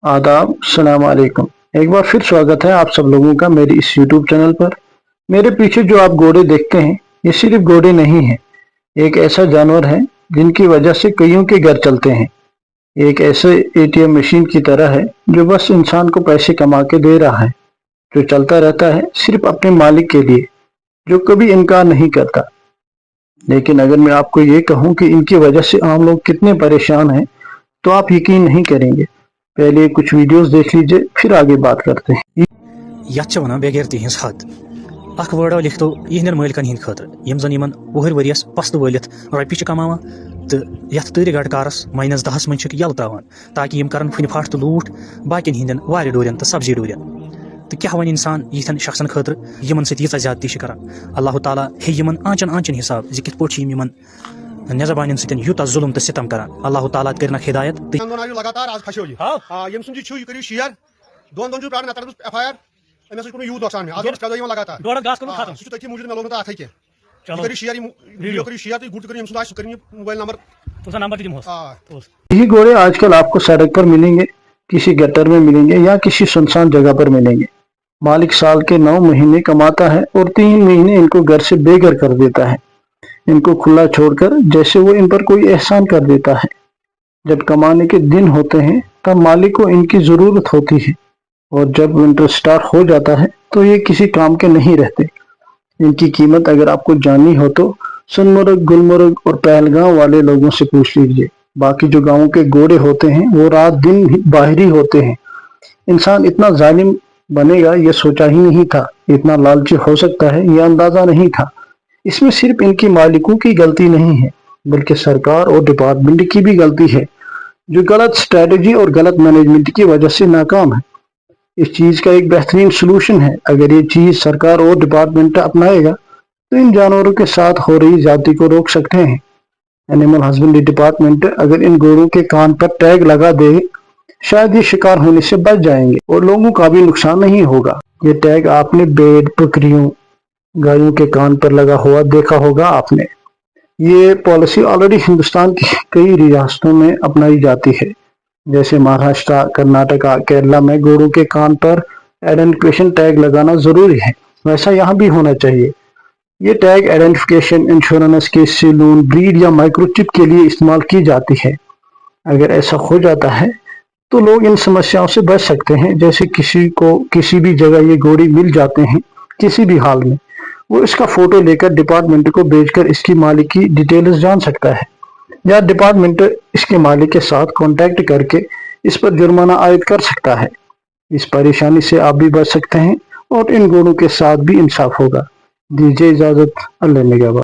आदाब, सलाम अलैकुम। एक बार फिर स्वागत है आप सब लोगों का मेरे इस YouTube चैनल पर। मेरे पीछे जो आप घोड़े देखते हैं, ये सिर्फ घोड़े नहीं हैं। एक ऐसा जानवर है जिनकी वजह से कईयों के घर चलते हैं। एक ऐसे ATM मशीन की तरह है जो बस इंसान को पैसे कमा के दे रहा है, जो चलता रहता है सिर्फ अपने मालिक के लिए, जो कभी इनकार नहीं करता। लेकिन अगर मैं आपको ये कहूँ कि इनकी वजह से आम लोग कितने परेशान हैं, तो आप यकीन नहीं करेंगे। पहले कुछ वीडियोस देख लीजिए, फिर आगे बात करते हैं। वन बेगैरती हज हद अख वर्डो लिख तो यहन मालिकन हंद खतर यम जन यमन वहर वरियस पस्त वलित रपी कमावान तो यथ तरी गड़कारस -10 मन यल त्रावान ताकि यम करन फुन फाट तो लूट बाकिन हंदन वारे डोरन तो सब्जी डोरन तो क्या वन इंसान यथन शख्सन खतर यमन सत यीचा ज्यादती करान। अल्लाह ताला हे यमन आंचन आंचन हिसाब जि कित पोट यमन नजबान सत यूत जुल्म तो सितम करान। अल्लाह ताला करना हिदायत लगातार आज फसो यम सुन यू करियो शेयर दोन दोन प्राण नतर FIR एमएस को यूथ नुकसान में आज कदो यम लगातार डोड़ गास करो खत्म सु तथि मौजूद में लोगन अथै के करियो शेयर वीडियो करियो शेयर तो गुड करियो यम सुन करियो मोबाइल नंबर तुसा नंबर दिम होस। यही घोड़े आजकल आपको सड़क पर मिलेंगे, किसी गटर में मिलेंगे या किसी सुनसान जगह पर मिलेंगे। मालिक साल के 9 महीने कमाता है और 3 महीने इनको घर से बेघर कर देता है, इनको खुला छोड़कर जैसे वो इन पर कोई एहसान कर देता है। जब कमाने के दिन होते हैं तब मालिक को इनकी जरूरत होती है, और जब विंटर स्टार्ट हो जाता है तो ये किसी काम के नहीं रहते। इनकी कीमत अगर आपको जाननी हो तो सोनमर्ग, गुलमर्ग और पहलगांव वाले लोगों से पूछ लीजिए। बाकी जो गांवों के घोड़े होते हैं वो रात दिन बाहरी होते हैं। इंसान इतना जालिम बनेगा ये सोचा ही नहीं था, इतना लालची हो सकता है ये अंदाजा नहीं था। इसमें सिर्फ इनकी मालिकों की गलती नहीं है, बल्कि सरकार और डिपार्टमेंट की भी गलती है, जो गलत स्ट्रेटजी और गलत मैनेजमेंट की वजह से नाकाम है। इस चीज का एक बेहतरीन सलूशन है। अगर ये चीज सरकार और डिपार्टमेंट अपनाएगा तो इन जानवरों के साथ हो रही ज्यादती को रोक सकते हैं। एनिमल हस्बेंड्री डिपार्टमेंट अगर इन घोड़ों के कान पर टैग लगा दे, शायद ये शिकार होने से बच जाएंगे और लोगों का भी नुकसान नहीं होगा। ये टैग आपने भेड़, बकरियों, गायों के कान पर लगा हुआ देखा होगा आपने। ये पॉलिसी ऑलरेडी हिंदुस्तान की कई रियासतों में अपनाई जाती है, जैसे महाराष्ट्र, कर्नाटका, केरला में घोड़ों के कान पर आइडेंटिफिकेशन टैग लगाना जरूरी है। वैसा यहाँ भी होना चाहिए। ये टैग आइडेंटिफिकेशन इंश्योरेंस के सैलून, ब्रीड या माइक्रोचिप के लिए इस्तेमाल की जाती है। अगर ऐसा हो जाता है तो लोग इन समस्याओं से बच सकते हैं। जैसे किसी को किसी भी जगह ये घोड़े मिल जाते हैं, किसी भी हाल में वो इसका फोटो लेकर डिपार्टमेंट को भेजकर इसकी मालिक की डिटेल्स जान सकता है, या डिपार्टमेंट इसके मालिक के साथ कांटेक्ट करके इस पर जुर्माना आयद कर सकता है। इस परेशानी से आप भी बच सकते हैं और इन घोड़ों के साथ भी इंसाफ होगा। दीजिए इजाजत, अल्लाह निगहबान।